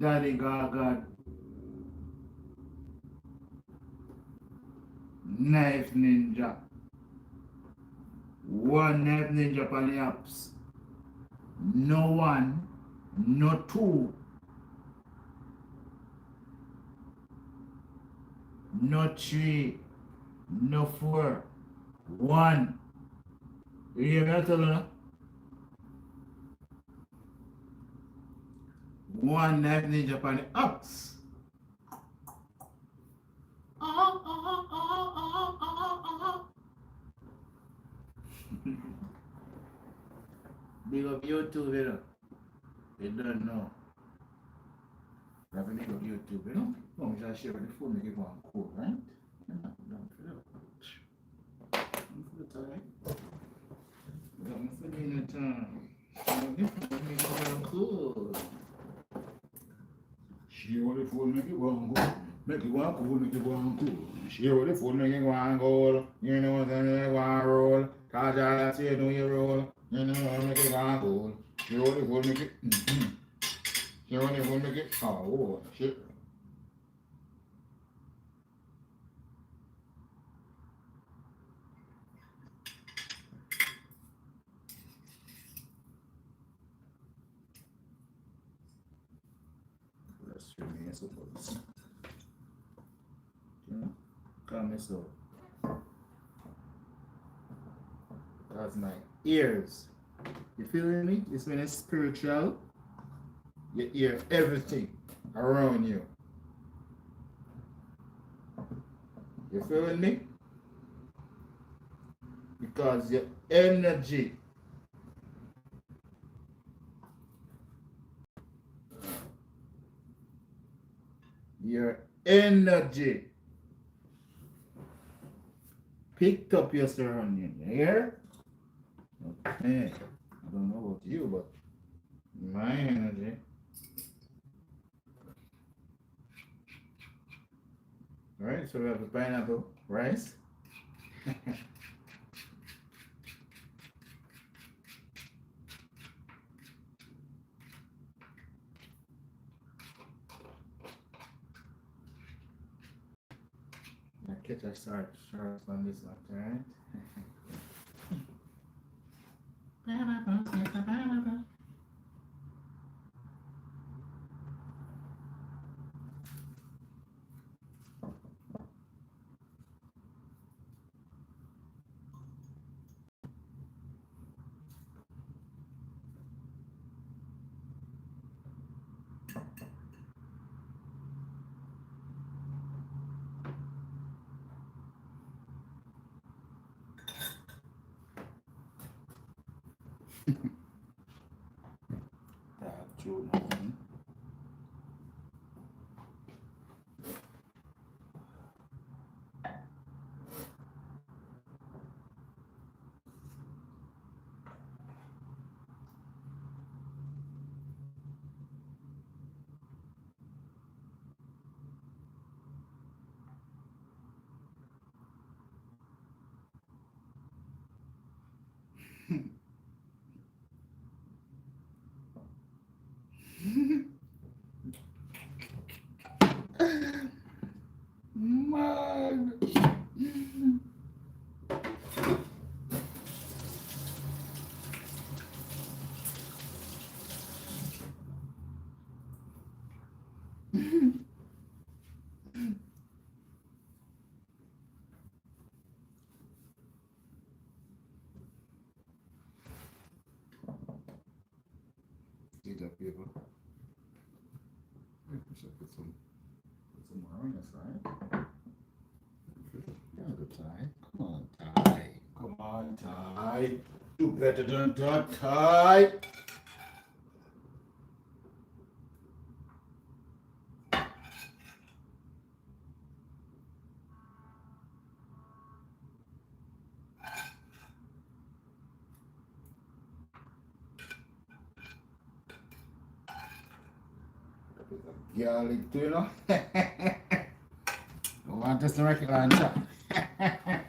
Daddy Gaga, Knife Ninja. One Knife Ninja on the apps. No one, no two, no three, no four. One. You hear me tell you? One Knife Ninja on the apps. Big up YouTube, you know. You don't know. You have to big up YouTube, you know. No, we just share the phone, make it go on cool, right? Don't feel it. Don't feel it, alright? Don't feel it, make it go on cool. Share the phone, make it go on cool. Make it go on cool, make it go on cool. Share the phone, make it go on cool. You know what I'm saying? Go on roll. Cause I say do you roll. You know, make it go on cool. Share the phone, make it. Share the phone, make it. Oh, shit. Let's show me suppose. Come so. That's my ears. You feeling me? It's when it's spiritual. You hear everything around you. You feeling me? Because your energy picked up your surrounding. You hear? Okay. I don't know about you, but my energy. Alright, so we have the pineapple rice. I catch a sharp on this one, right? That's true. Man. See that people? We should put some more on this, right? Yeah, good tie. Come on, tie. Come on, tie. Do better than that, tie. Garlic too, you know. I want this to recognize that.